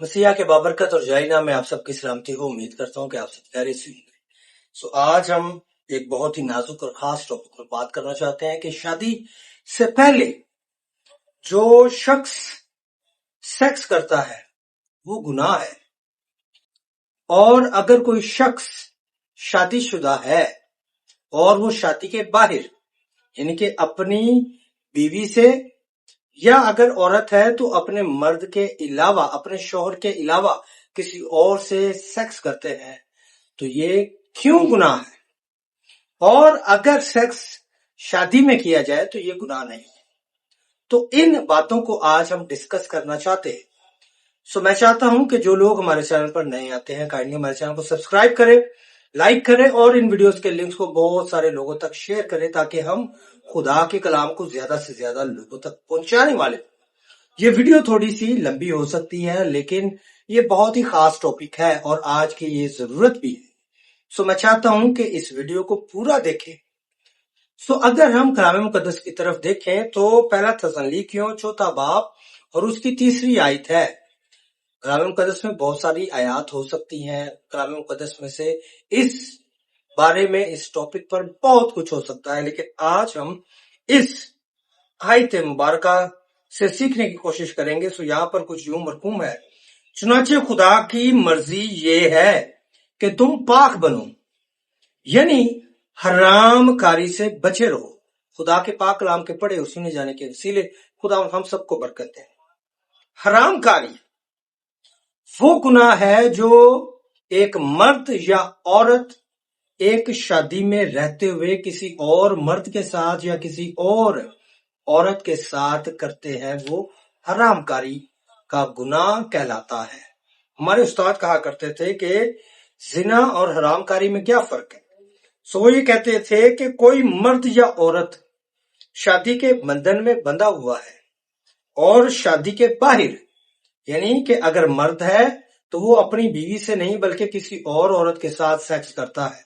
مسیح کے بابرکت اور جائنا میں آپ سب کی سلامتی ہو. امید کرتا ہوں کہ آپ سب خیریت سے ہوں گے. آج ہم ایک بہت ہی نازک اور خاص ٹاپک پر بات کرنا چاہتے ہیں کہ شادی سے پہلے جو شخص سیکس کرتا ہے وہ گناہ ہے، اور اگر کوئی شخص شادی شدہ ہے اور وہ شادی کے باہر یعنی کہ اپنی بیوی سے یا اگر عورت ہے تو اپنے مرد کے علاوہ، اپنے شوہر کے علاوہ کسی اور سے سیکس کرتے ہیں تو یہ کیوں گناہ ہے، اور اگر سیکس شادی میں کیا جائے تو یہ گناہ نہیں ہے. تو ان باتوں کو آج ہم ڈسکس کرنا چاہتے ہیں. میں چاہتا ہوں کہ جو لوگ ہمارے چینل پر نئے آتے ہیں کائنڈلی ہمارے چینل کو سبسکرائب کریں، لائک کریں اور ان ویڈیوز کے لنکس کو بہت سارے لوگوں تک شیئر کریں تاکہ ہم خدا کے کلام کو زیادہ سے زیادہ لوگوں تک پہنچانے والے. یہ ویڈیو تھوڑی سی لمبی ہو سکتی ہے لیکن یہ بہت ہی خاص ٹاپک ہے اور آج کی یہ ضرورت بھی ہے. میں چاہتا ہوں کہ اس ویڈیو کو پورا دیکھیں. اگر ہم کلام مقدس کی طرف دیکھیں تو پہلا تسلونیکیوں 4 باب اور اس کی 3 آیت ہے. کلام مقدس میں بہت ساری آیات ہو سکتی ہیں، کلام مقدس میں سے اس بارے میں اس ٹاپک پر بہت کچھ ہو سکتا ہے، لیکن آج ہم اس آیت مبارکہ سے سیکھنے کی کوشش کریں گے. یہاں پر کچھ یوں مرقوم ہے: چنانچہ خدا کی مرضی یہ ہے کہ تم پاک بنو، یعنی حرام کاری سے بچے رہو. خدا کے پاک کلام کے پڑھے اور سنے جانے کے وسیلے خدا ہم سب کو برکت دے. حرام کاری وہ گناہ ہے جو ایک مرد یا عورت ایک شادی میں رہتے ہوئے کسی اور مرد کے ساتھ یا کسی اور عورت کے ساتھ کرتے ہیں، وہ حرام کاری کا گناہ کہلاتا ہے. ہمارے استاد کہا کرتے تھے کہ زنا اور حرام کاری میں کیا فرق ہے. وہ یہ کہتے تھے کہ کوئی مرد یا عورت شادی کے بندھن میں بندھا ہوا ہے اور شادی کے باہر، یعنی کہ اگر مرد ہے تو وہ اپنی بیوی سے نہیں بلکہ کسی اور عورت کے ساتھ سیکس کرتا ہے،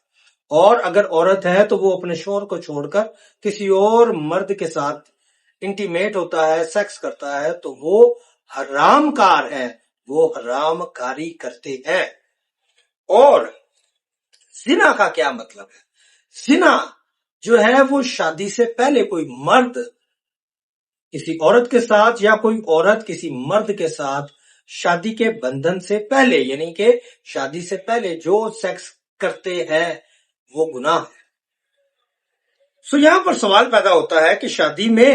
اور اگر عورت ہے تو وہ اپنے شوہر کو چھوڑ کر کسی اور مرد کے ساتھ انٹیمیٹ ہوتا ہے، سیکس کرتا ہے، تو وہ حرام کار ہے، وہ حرام کاری کرتے ہیں. اور زنا کا کیا مطلب ہے؟ زنا جو ہے وہ شادی سے پہلے کوئی مرد کسی عورت کے ساتھ یا کوئی عورت کسی مرد کے ساتھ شادی کے بندھن سے پہلے، یعنی کہ شادی سے پہلے جو سیکس کرتے ہیں وہ گناہ ہے. یہاں پر سوال پیدا ہوتا ہے کہ شادی میں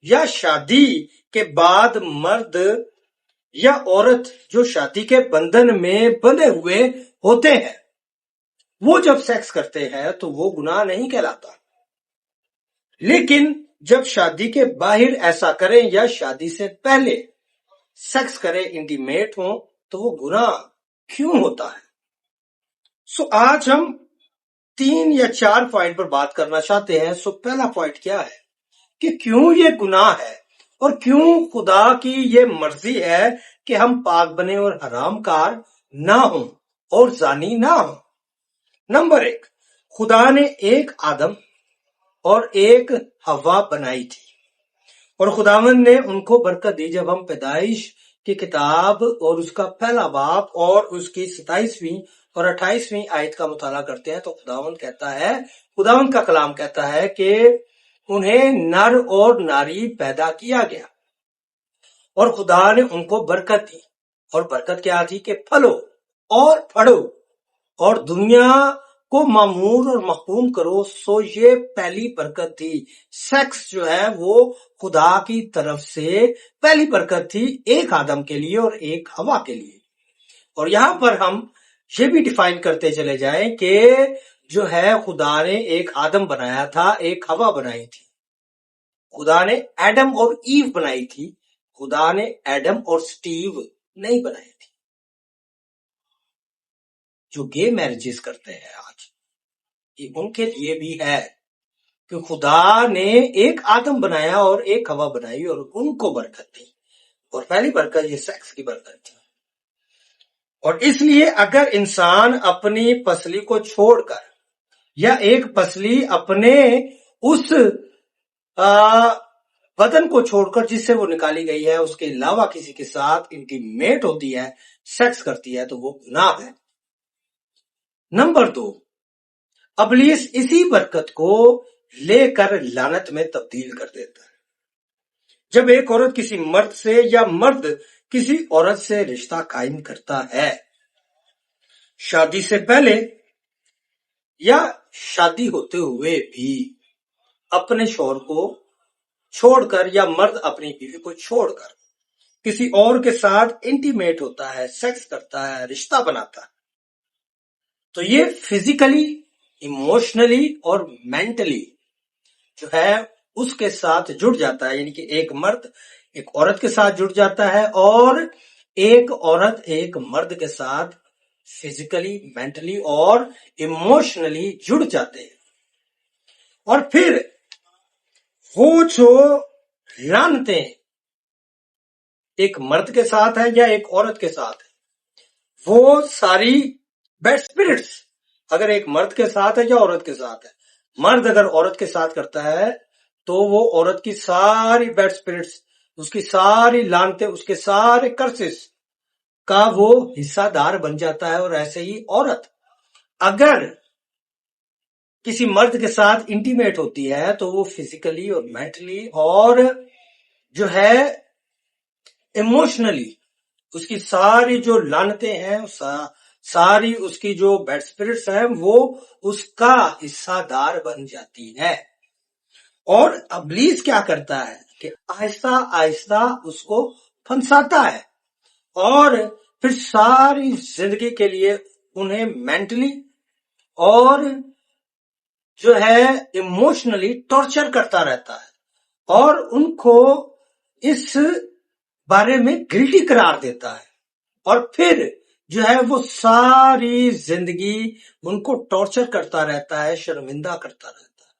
یا شادی کے بعد مرد یا عورت جو شادی کے بندھن میں بندھے ہوئے ہوتے ہیں وہ جب سیکس کرتے ہیں تو وہ گناہ نہیں کہلاتا، لیکن جب شادی کے باہر ایسا کریں یا شادی سے پہلے سیکس کریں، انٹیمیٹ ہوں، تو وہ گناہ کیوں ہوتا ہے؟ آج ہم 3 یا 4 پوائنٹ پر بات کرنا چاہتے ہیں. پہلا پوائنٹ کیا ہے کہ کیوں یہ گناہ ہے اور کیوں خدا کی یہ مرضی ہے کہ ہم پاک بنے اور حرام کار نہ ہوں اور زانی نہ ہوں. نمبر 1، خدا نے ایک آدم اور ایک حوا بنائی تھی، اور خداوند نے ان کو برکت دی. جب ہم پیدائش کی کتاب اور اس کا پہلا باب اور اس کی 27ویں اور 28ویں آیت کا مطالعہ کرتے ہیں تو خداوند کا کلام کہتا ہے کہ انہیں نر اور ناری پیدا کیا گیا اور خدا نے ان کو برکت دی. اور برکت کیا تھی کہ پھلو اور پھڑو اور دنیا کو معمور اور محکوم کرو. یہ پہلی برکت تھی. سیکس جو ہے وہ خدا کی طرف سے پہلی برکت تھی، ایک آدم کے لیے اور ایک حوا کے لیے. اور یہاں پر ہم یہ بھی ڈیفائن کرتے چلے جائیں کہ جو ہے خدا نے ایک آدم بنایا تھا، ایک حوا بنائی تھی. خدا نے ایڈم اور ایو بنائی تھی، خدا نے ایڈم اور سٹیو نہیں بنائی تھی. جو گے میرجز کرتے ہیں آج، یہ ان کے لیے بھی ہے کہ خدا نے ایک آدم بنایا اور ایک حوا بنائی اور ان کو برکت دی. اور پہلی برکت یہ سیکس کی برکت تھی. اور اس لیے اگر انسان اپنی پسلی کو چھوڑ کر یا ایک پسلی اپنے اس بدن کو چھوڑ کر جس سے وہ نکالی گئی ہے اس کے علاوہ کسی کے ساتھ انٹیمیٹ ہوتی ہے، سیکس کرتی ہے، تو وہ گناہ ہے۔ نمبر 2، ابلیس اسی برکت کو لے کر لعنت میں تبدیل کر دیتا ہے۔ جب ایک عورت کسی مرد سے یا مرد کسی عورت سے رشتہ قائم کرتا ہے، شادی سے پہلے یا شادی ہوتے ہوئے بھی اپنے شوہر کو چھوڑ کر یا مرد اپنی بیوی کو چھوڑ کر کسی اور کے ساتھ انٹیمیٹ ہوتا ہے، سیکس کرتا ہے، رشتہ بناتا ہے، تو یہ فزیکلی، ایموشنلی اور مینٹلی جو ہے اس کے ساتھ جڑ جاتا ہے، یعنی کہ ایک مرد ایک عورت کے ساتھ جڑ جاتا ہے اور ایک عورت ایک مرد کے ساتھ فزیکلی، مینٹلی اور ایموشنلی جڑ جاتے ہیں، اور پھر وہ جو لعنتیں ایک مرد کے ساتھ ہے یا ایک عورت کے ساتھ ہے، وہ ساری بیڈ اسپرٹس اگر ایک مرد کے ساتھ ہے یا عورت کے ساتھ ہے، مرد اگر عورت کے ساتھ کرتا ہے تو وہ عورت کی ساری بیڈ اسپرٹس، اس کی ساری لعنتیں، اس کے سارے کرسز کا وہ حصہ دار بن جاتا ہے۔ اور ایسے ہی عورت اگر کسی مرد کے ساتھ انٹیمیٹ ہوتی ہے تو وہ فزیکلی اور مینٹلی اور جو ہے ایموشنلی اس کی ساری جو لعنتیں ہیں، ساری اس کی جو بیڈ اسپرٹس ہیں، وہ اس کا حصہ دار بن جاتی ہے۔ اور ابلیس کیا کرتا ہے کہ آہستہ آہستہ اس کو پھنساتا ہے اور پھر ساری زندگی کے لیے انہیں مینٹلی اور جو ہے ایموشنلی ٹارچر کرتا رہتا ہے اور ان کو اس بارے میں گلٹی قرار دیتا ہے، اور پھر جو ہے وہ ساری زندگی ان کو ٹارچر کرتا رہتا ہے، شرمندہ کرتا رہتا ہے۔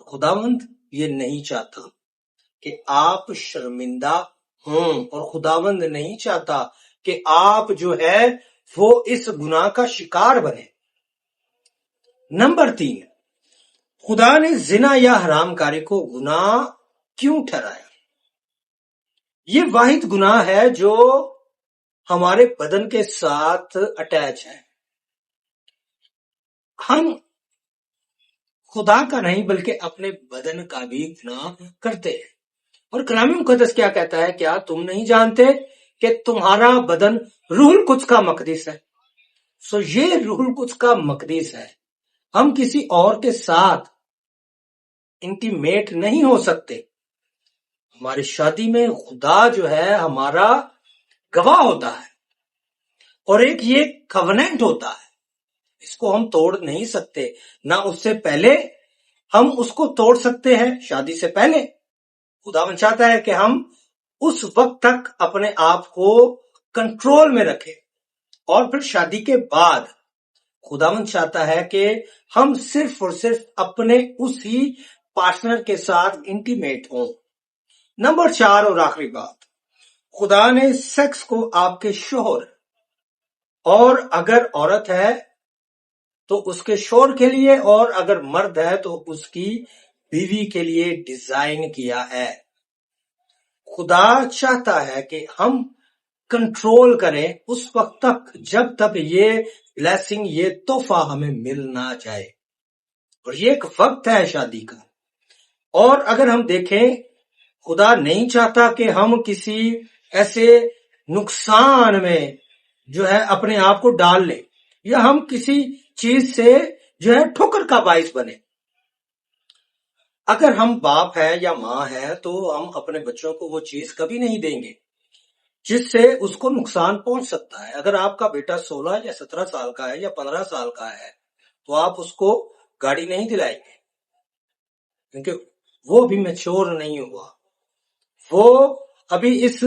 خداوند یہ نہیں چاہتا کہ آپ شرمندہ ہوں، اور خداوند نہیں چاہتا کہ آپ جو ہے وہ اس گناہ کا شکار بنے۔ نمبر 3، خدا نے زنا یا حرام کاری کو گناہ کیوں ٹھہرایا؟ یہ واحد گناہ ہے جو ہمارے بدن کے ساتھ اٹیچ ہے۔ ہم خدا کا نہیں بلکہ اپنے بدن کا بھی گناہ کرتے ہیں، اور کلام مقدس کیا کہتا ہے؟ کیا تم نہیں جانتے کہ تمہارا بدن روح القدس کا مقدس ہے؟ سو یہ روح القدس کا مقدس ہے، ہم کسی اور کے ساتھ انٹیمیٹ نہیں ہو سکتے۔ ہماری شادی میں خدا جو ہے ہمارا گواہ ہوتا ہے، اور ایک یہ کوننٹ ہوتا ہے، اس کو ہم توڑ نہیں سکتے، نہ اس سے پہلے ہم اس کو توڑ سکتے ہیں۔ شادی سے پہلے خداوند چاہتا ہے کہ ہم اس وقت تک اپنے آپ کو کنٹرول میں رکھیں، اور پھر شادی کے بعد خداوند چاہتا ہے کہ ہم صرف اور صرف اپنے اسی پارٹنر کے ساتھ انٹیمیٹ ہوں۔ نمبر 4 اور آخری بات، خدا نے سیکس کو آپ کے شوہر اور اگر عورت ہے تو اس کے شوہر کے لیے، اور اگر مرد ہے تو اس کی بیوی کے لیے ڈیزائن کیا ہے۔ خدا چاہتا ہے کہ ہم کنٹرول کریں اس وقت تک جب تک یہ بلیسنگ، یہ تحفہ ہمیں مل نہ جائے، اور یہ ایک وقت ہے شادی کا۔ اور اگر ہم دیکھیں، خدا نہیں چاہتا کہ ہم کسی ایسے نقصان میں جو ہے اپنے آپ کو ڈال لیں، یا ہم کسی چیز سے جو ہے ٹھوکر کا باعث بنے۔ اگر ہم باپ ہے یا ماں ہے تو ہم اپنے بچوں کو وہ چیز کبھی نہیں دیں گے جس سے اس کو نقصان پہنچ سکتا ہے۔ اگر آپ کا بیٹا 16 یا 17 سال کا ہے یا 15 سال کا ہے تو آپ اس کو گاڑی نہیں دلائیں گے، کیونکہ وہ بھی میچور نہیں ہوا، وہ ابھی اس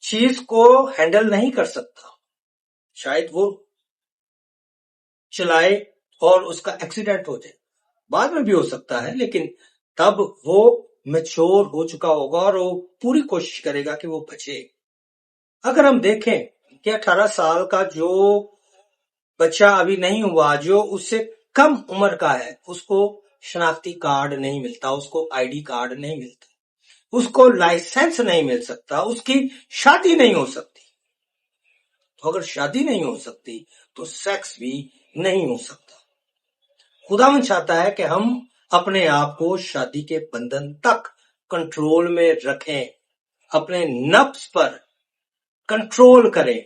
چیز کو ہینڈل نہیں کر سکتا۔ شاید وہ چلائے اور اس کا ایکسیڈنٹ ہو جائے، بعد میں بھی ہو سکتا ہے، لیکن تب وہ میچور ہو چکا ہوگا اور وہ پوری کوشش کرے گا کہ وہ بچے۔ اگر ہم دیکھیں کہ 18 سال کا جو بچہ ابھی نہیں ہوا، جو اس سے کم عمر کا ہے، اس کو شناختی کارڈ نہیں ملتا، اس کو آئی ڈی کارڈ نہیں ملتا، اس کو لائسنس نہیں مل سکتا، اس کی شادی نہیں ہو سکتی۔ تو اگر شادی نہیں ہو سکتی تو سیکس بھی نہیں ہو سکتا۔ خداوند چاہتا ہے کہ ہم اپنے آپ کو شادی کے بندھن تک کنٹرول میں رکھیں، اپنے نفس پر کنٹرول کریں،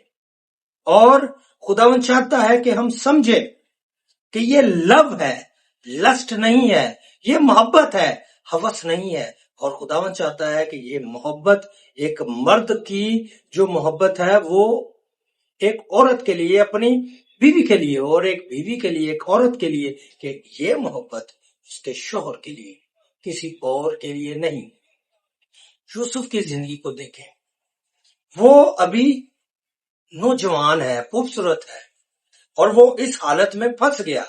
اور خداوند چاہتا ہے کہ ہم سمجھیں کہ یہ لو ہے، لسٹ نہیں ہے، یہ محبت ہے، ہوس نہیں ہے۔ اور خداوند چاہتا ہے کہ یہ محبت ایک مرد کی جو محبت ہے وہ ایک عورت کے لیے، اپنی بیوی کے لیے، اور ایک بیوی کے لیے ایک عورت کے لیے، کہ یہ محبت اس کے شوہر کے لیے، کسی اور کے لیے نہیں۔ یوسف کی زندگی کو دیکھیں، وہ ابھی نوجوان ہے، خوبصورت ہے، اور وہ اس حالت میں پھنس گیا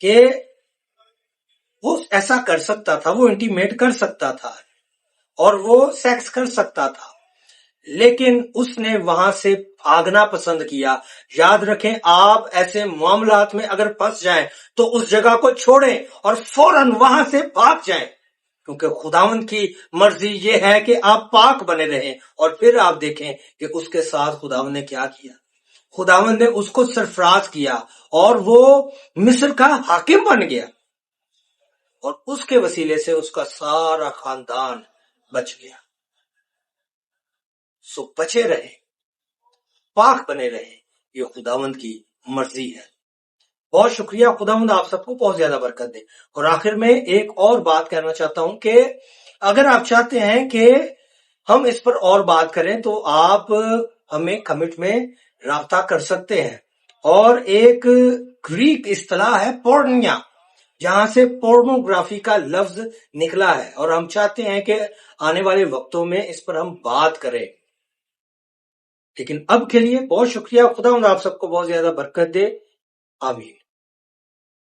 کہ وہ ایسا کر سکتا تھا، وہ انٹیمیٹ کر سکتا تھا اور وہ سیکس کر سکتا تھا، لیکن اس نے وہاں سے بھاگنا پسند کیا۔ یاد رکھیں، آپ ایسے معاملات میں اگر پھنس جائیں تو اس جگہ کو چھوڑیں اور فوراً وہاں سے بھاگ جائیں، کیونکہ خداوند کی مرضی یہ ہے کہ آپ پاک بنے رہیں۔ اور پھر آپ دیکھیں کہ اس کے ساتھ خداوند نے کیا کیا۔ خداوند نے اس کو سرفراز کیا اور وہ مصر کا حاکم بن گیا، اور اس کے وسیلے سے اس کا سارا خاندان بچ گیا۔ سو بچے رہے، پاک بنے رہے، یہ خداوند کی مرضی ہے۔ بہت شکریہ، خداوند آپ سب کو بہت زیادہ برکت دے۔ اور آخر میں ایک اور بات کہنا چاہتا ہوں کہ اگر آپ چاہتے ہیں کہ ہم اس پر اور بات کریں تو آپ ہمیں کمنٹ میں رابطہ کر سکتے ہیں۔ اور ایک گریک اصطلاح ہے پورنیا، جہاں سے پورنوگرافی کا لفظ نکلا ہے، اور ہم چاہتے ہیں کہ آنے والے وقتوں میں اس پر ہم بات کریں۔ لیکن اب کے لیے بہت شکریہ، خداوند آپ سب کو بہت زیادہ برکت دے، آمین۔